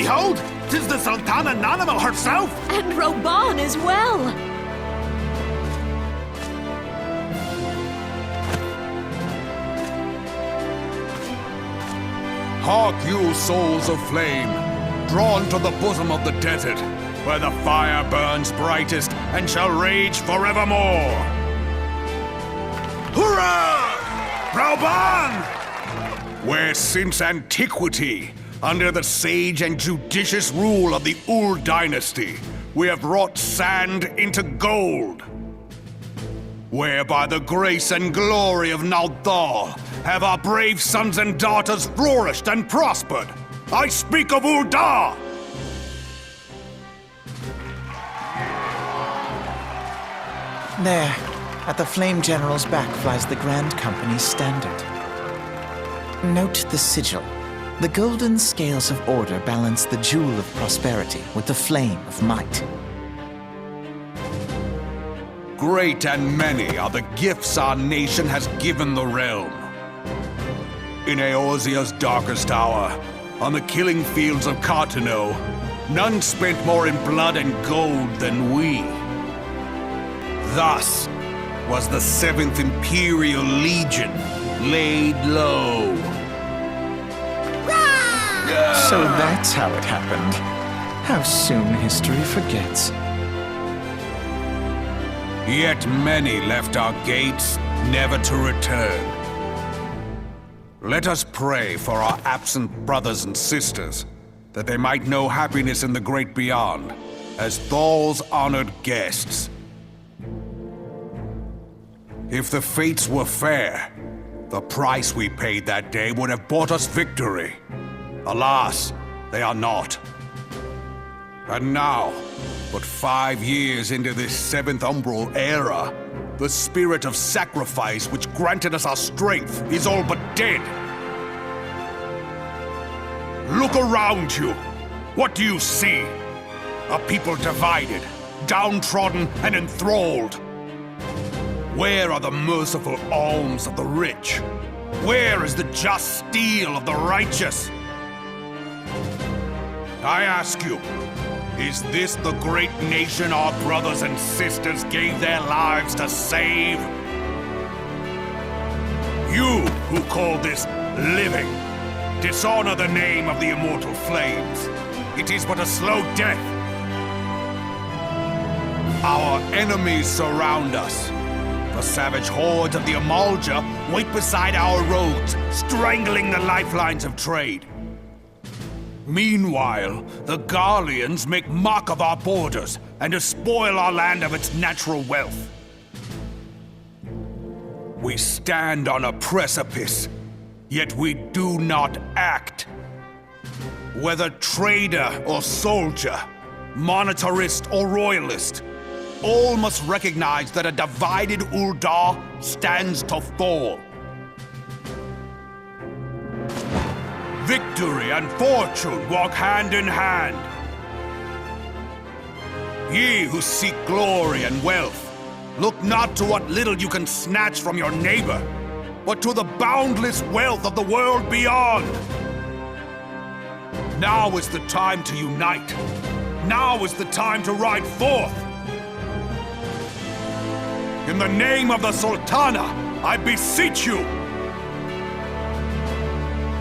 Behold, 'tis the Sultana Nanamo herself! And Roban as well! Hark you, souls of flame, drawn to the bosom of the desert, where the fire burns brightest and shall rage forevermore. Hurrah! Roban! Where since antiquity, under the sage and judicious rule of the Ul dynasty, we have wrought sand into gold. Where by the grace and glory of Naldal have our brave sons and daughters flourished and prospered. I speak of Ul'dah! There, at the Flame General's back flies the Grand Company's standard. Note the sigil. The golden scales of order balance the jewel of prosperity with the flame of might. Great and many are the gifts our nation has given the realm. In Eorzea's darkest hour, on the killing fields of Cartano, none spent more in blood and gold than we. Thus was the 7th Imperial Legion laid low. So that's how it happened. How soon history forgets. Yet many left our gates, never to return. Let us pray for our absent brothers and sisters, that they might know happiness in the great beyond, as Thal's honored guests. If the fates were fair, the price we paid that day would have bought us victory. Alas, they are not. And now, but 5 years into this 7th Umbral era, the spirit of sacrifice which granted us our strength is all but dead. Look around you. What do you see? A people divided, downtrodden, and enthralled. Where are the merciful alms of the rich? Where is the just steel of the righteous? I ask you, is this the great nation our brothers and sisters gave their lives to save? You who call this living, dishonor the name of the immortal flames. It is but a slow death. Our enemies surround us. The savage hordes of the Amalja wait beside our roads, strangling the lifelines of trade. Meanwhile, the Garleans make mock of our borders and despoil our land of its natural wealth. We stand on a precipice, yet we do not act. Whether trader or soldier, monetarist or royalist, all must recognize that a divided Ul'dah stands to fall. Victory and fortune walk hand in hand. Ye who seek glory and wealth, look not to what little you can snatch from your neighbor, but to the boundless wealth of the world beyond. Now is the time to unite. Now is the time to ride forth. In the name of the Sultana, I beseech you!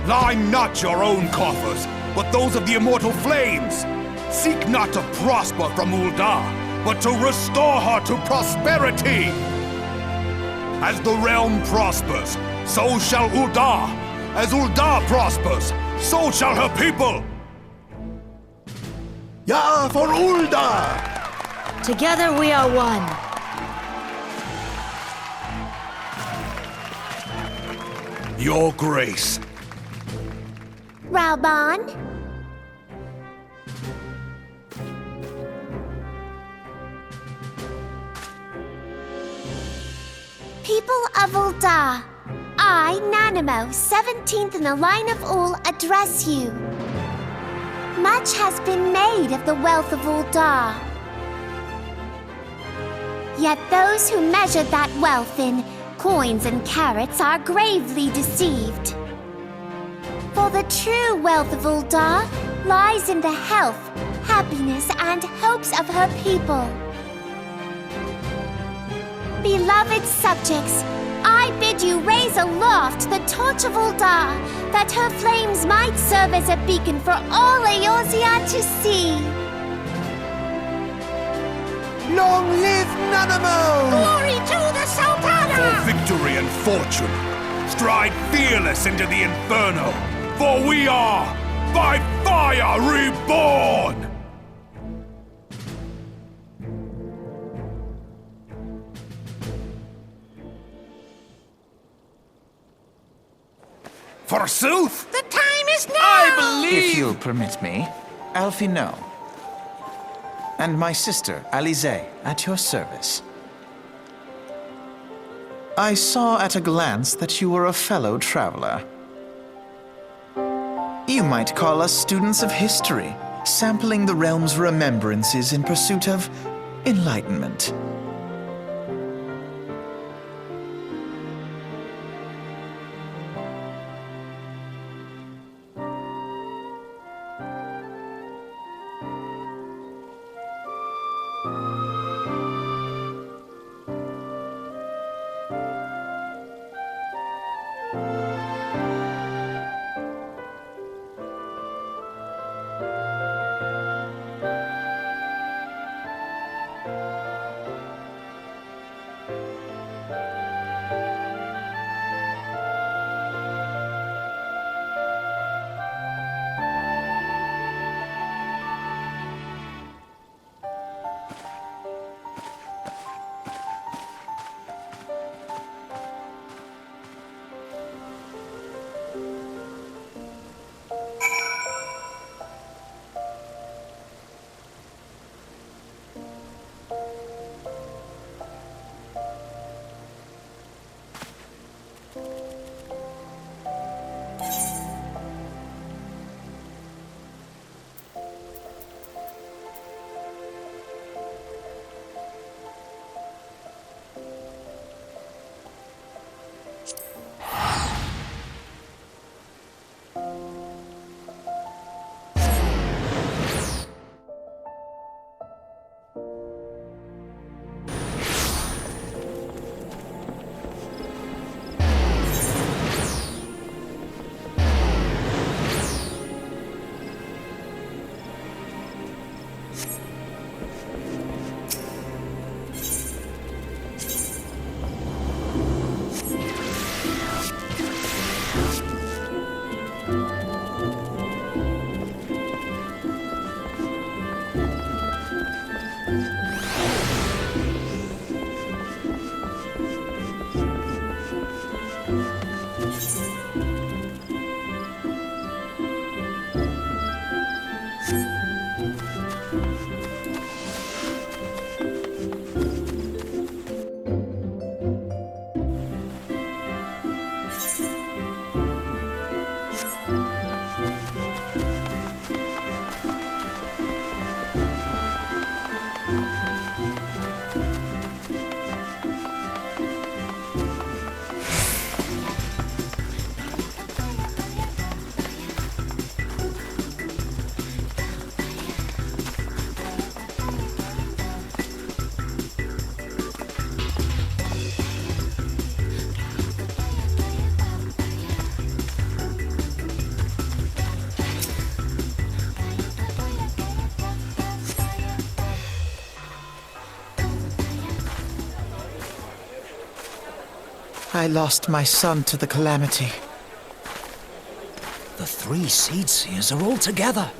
Line not your own coffers, but those of the immortal flames. Seek not to prosper from Ul'dah, but to restore her to prosperity. As the realm prospers, so shall Ul'dah. As Ul'dah prospers, so shall her people. Ya for Ul'dah! Together we are one. Your Grace. Rauban? People of Ul'dah, I, Nanamo, 17th in the line of Ul, address you. Much has been made of the wealth of Ul'dah. Yet those who measure that wealth in coins and carats are gravely deceived. For the true wealth of Ul'dah lies in the health, happiness, and hopes of her people. Beloved subjects, I bid you raise aloft the torch of Ul'dah, that her flames might serve as a beacon for all Eorzea to see. Long live Nanamo! Glory to the Sultana! For victory and fortune, stride fearless into the Inferno, for we are, by fire, reborn! Forsooth! The time is now! If you'll permit me, Alfie, no. And my sister, Alize, at your service. I saw at a glance that you were a fellow traveler. You might call us students of history, sampling the realm's remembrances in pursuit of enlightenment. I lost my son to the calamity. The three Seed Seers are all together.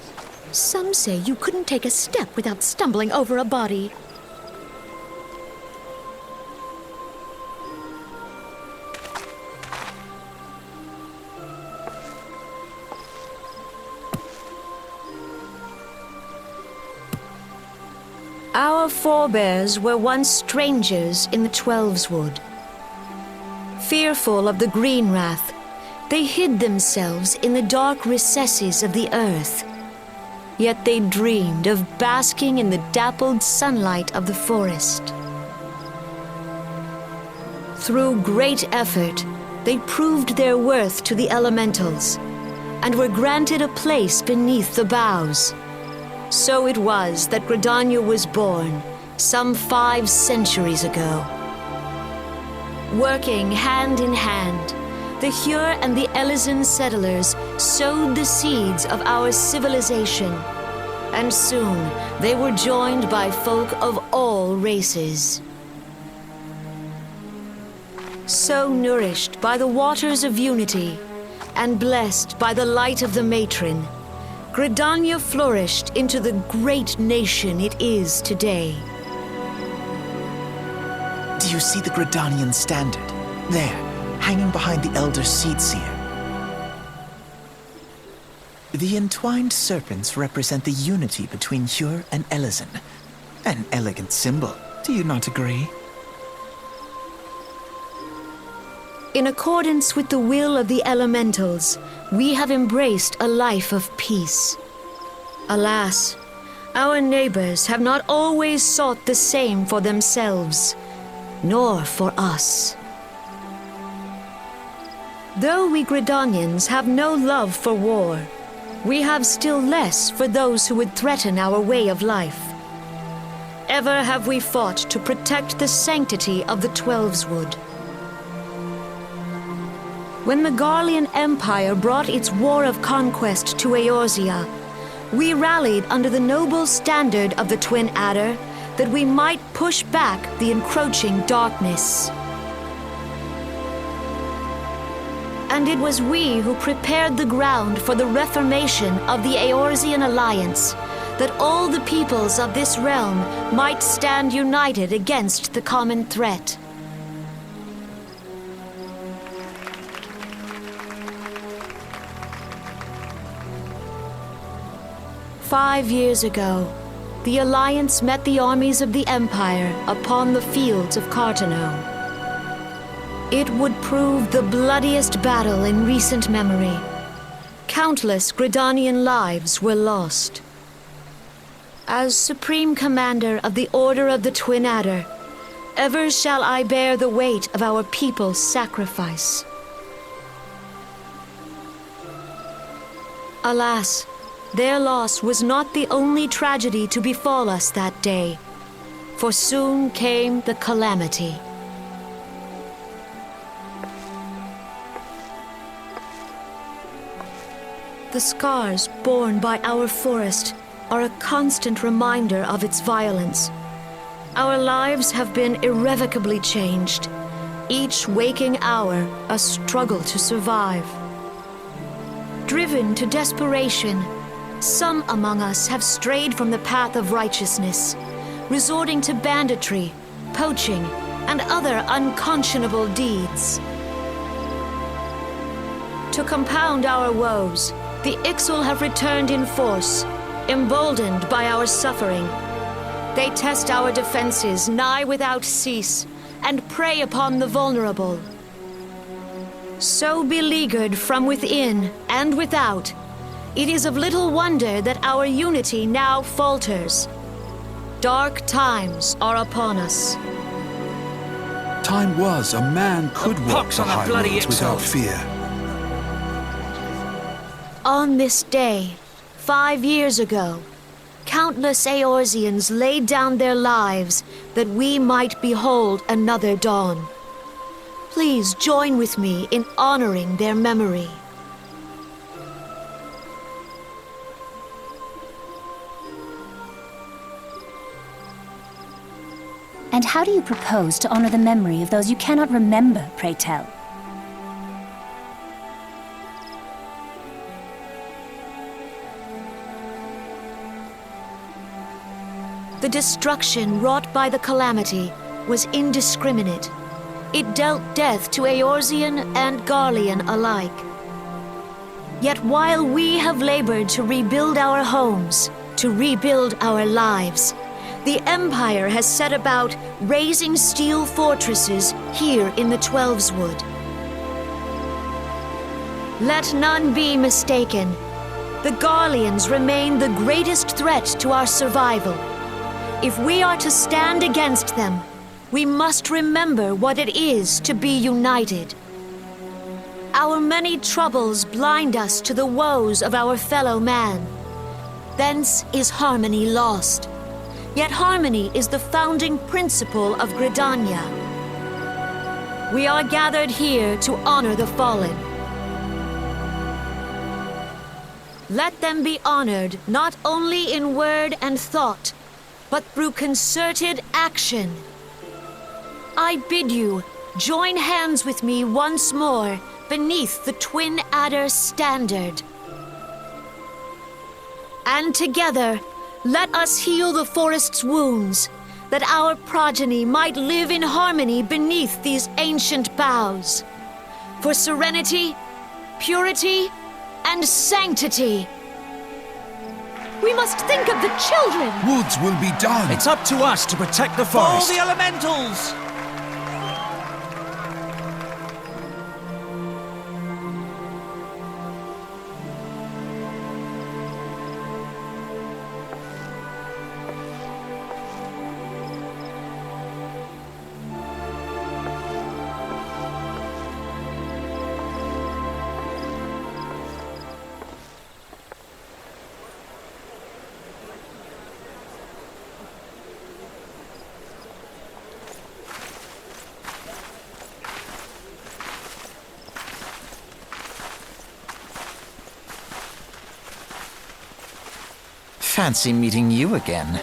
Some say you couldn't take a step without stumbling over a body. Our forebears were once strangers in the Twelveswood. Fearful of the Green Wrath, they hid themselves in the dark recesses of the earth. Yet they dreamed of basking in the dappled sunlight of the forest. Through great effort, they proved their worth to the elementals, and were granted a place beneath the boughs. So it was that Gridania was born some 5 centuries ago. Working hand in hand, the Hyur and the Elysian settlers sowed the seeds of our civilization, and soon they were joined by folk of all races. So nourished by the waters of unity, and blessed by the light of the matron, Gridania flourished into the great nation it is today. Do you see the Gridanian standard? There, hanging behind the Elder Seed Seer. The entwined serpents represent the unity between Hyur and Elysian. An elegant symbol, do you not agree? In accordance with the will of the elementals, we have embraced a life of peace. Alas, our neighbors have not always sought the same for themselves, nor for us. Though we Gridanians have no love for war, we have still less for those who would threaten our way of life. Ever have we fought to protect the sanctity of the Twelveswood. When the Garlean Empire brought its war of conquest to Eorzea, we rallied under the noble standard of the Twin Adder that we might push back the encroaching darkness. And it was we who prepared the ground for the reformation of the Eorzean Alliance, that all the peoples of this realm might stand united against the common threat. "5 years ago, the Alliance met the armies of the Empire upon the fields of Carteneau. It would prove the bloodiest battle in recent memory. Countless Gridanian lives were lost. As Supreme Commander of the Order of the Twin Adder, ever shall I bear the weight of our people's sacrifice. Alas, their loss was not the only tragedy to befall us that day, for soon came the calamity. The scars borne by our forest are a constant reminder of its violence. Our lives have been irrevocably changed, each waking hour a struggle to survive. Driven to desperation, some among us have strayed from the path of righteousness, resorting to banditry, poaching, and other unconscionable deeds. To compound our woes, the Ixal have returned in force, emboldened by our suffering. They test our defenses nigh without cease, and prey upon the vulnerable. So beleaguered from within and without, it is of little wonder that our unity now falters. Dark times are upon us. Time was a man could walk Pox the on the high bloody roads without fear. On this day, 5 years ago, countless Eorzeans laid down their lives that we might behold another dawn. Please join with me in honoring their memory. And how do you propose to honor the memory of those you cannot remember, pray tell? The destruction wrought by the calamity was indiscriminate. It dealt death to Eorzean and Garlean alike. Yet while we have labored to rebuild our homes, to rebuild our lives, the Empire has set about raising steel fortresses here in the Twelveswood. Let none be mistaken. The Garleans remain the greatest threat to our survival. If we are to stand against them, we must remember what it is to be united. Our many troubles blind us to the woes of our fellow man. Thence is harmony lost. Yet harmony is the founding principle of Gridania. We are gathered here to honor the fallen. Let them be honored not only in word and thought, but through concerted action. I bid you join hands with me once more beneath the Twin Adder's standard. And together, let us heal the forest's wounds, that our progeny might live in harmony beneath these ancient boughs. For serenity, purity, and sanctity. We must think of the children! Woods will be done. It's up to us to protect the For forest. the elementals! Fancy meeting you again.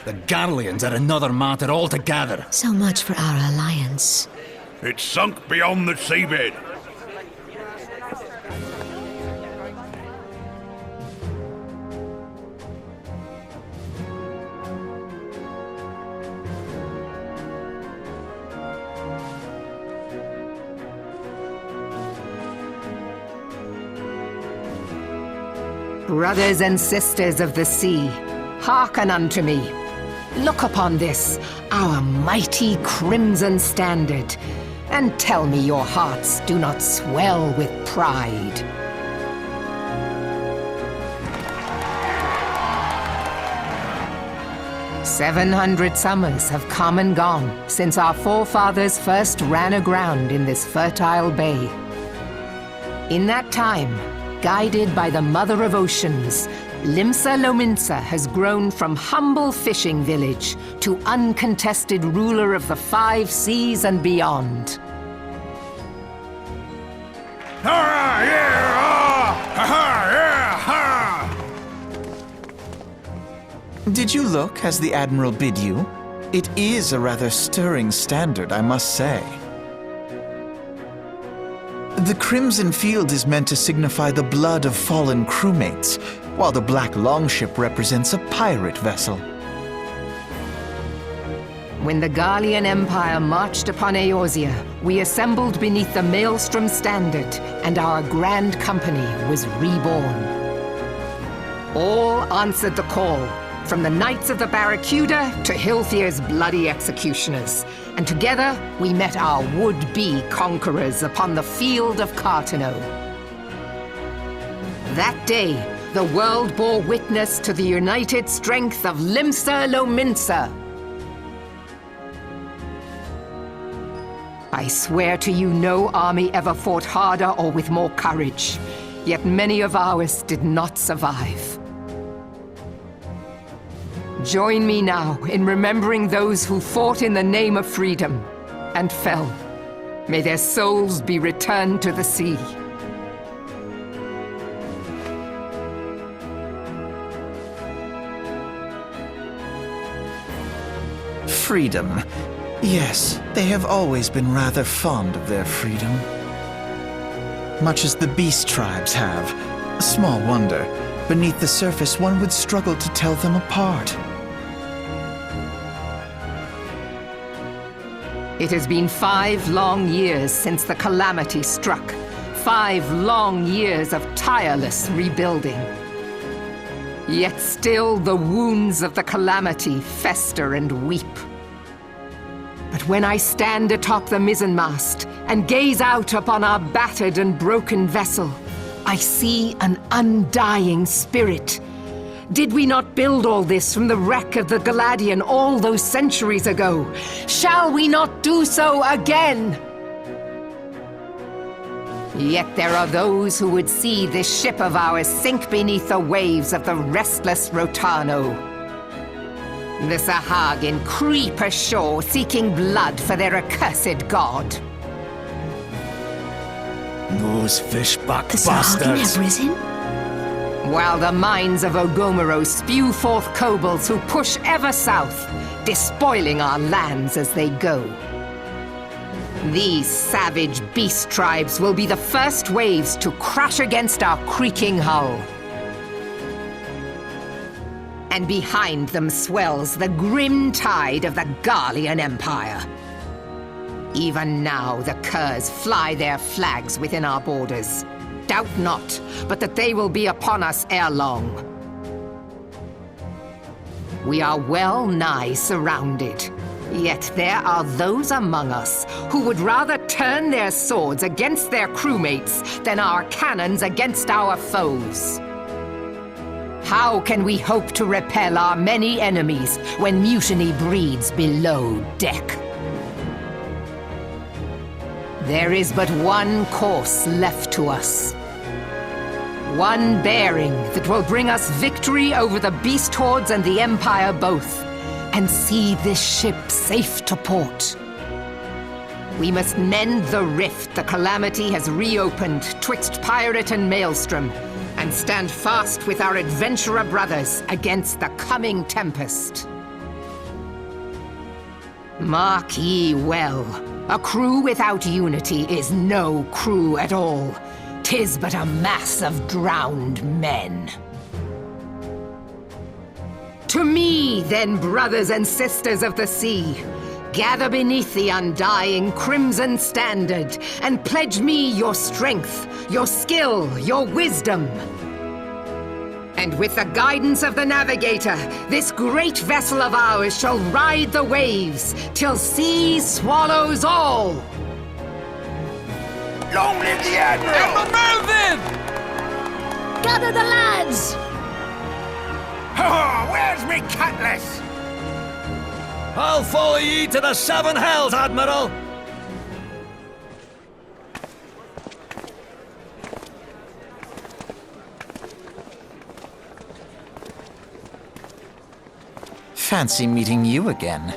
The Garleans are another matter altogether. So much for our alliance. It's sunk beyond the seabed. Brothers and sisters of the sea, hearken unto me. Look upon this, our mighty crimson standard, and tell me your hearts do not swell with pride. "700 summers have come and gone since our forefathers first ran aground in this fertile bay. In that time, guided by the Mother of Oceans, Limsa Lominsa has grown from humble fishing village to uncontested ruler of the 5 seas and beyond. Yeah! Did you look as the Admiral bid you? It is a rather stirring standard, I must say. The crimson field is meant to signify the blood of fallen crewmates, while the black longship represents a pirate vessel. When the Garlean Empire marched upon Eorzea, we assembled beneath the Maelstrom standard, and our grand company was reborn. All answered the call, from the Knights of the Barracuda to Hilthier's bloody executioners, and together we met our would-be conquerors upon the field of Carteneau. That day, the world bore witness to the united strength of Limsa Lominsa. I swear to you, no army ever fought harder or with more courage, yet many of ours did not survive. Join me now in remembering those who fought in the name of freedom and fell. May their souls be returned to the sea. Freedom. Yes, they have always been rather fond of their freedom. Much as the beast tribes have. Small wonder. Beneath the surface, one would struggle to tell them apart. It has been 5 long years since the calamity struck. 5 long years of tireless rebuilding. Yet still the wounds of the calamity fester and weep. But when I stand atop the mizzenmast and gaze out upon our battered and broken vessel, I see an undying spirit. Did we not build all this from the wreck of the Galadian all those centuries ago? Shall we not do so again? Yet there are those who would see this ship of ours sink beneath the waves of the restless Rotano. The Sahagin creep ashore seeking blood for their accursed god. Those fishback The Sahagin have risen? While the mines of Ogomoro spew forth kobolds who push ever south, despoiling our lands as they go. These savage beast tribes will be the first waves to crash against our creaking hull. And behind them swells the grim tide of the Garlean Empire. Even now the curs fly their flags within our borders. Doubt not, but that they will be upon us ere long. We are well nigh surrounded. Yet there are those among us who would rather turn their swords against their crewmates than our cannons against our foes. How can we hope to repel our many enemies when mutiny breeds below deck? There is but one course left to us. One bearing that will bring us victory over the beast hordes and the Empire both, and see this ship safe to port. We must mend the rift the calamity has reopened twixt pirate and maelstrom, and stand fast with our adventurer brothers against the coming tempest. Mark ye well, a crew without unity is no crew at all. 'Tis but a mass of drowned men. To me, then, brothers and sisters of the sea, gather beneath the undying crimson standard and pledge me your strength, your skill, your wisdom. And with the guidance of the navigator, this great vessel of ours shall ride the waves till sea swallows all. Long live the Admiral! Admiral Melvin! Gather the lads! Oh, where's me cutlass? I'll follow ye to the 7 hells, Admiral! Fancy meeting you again.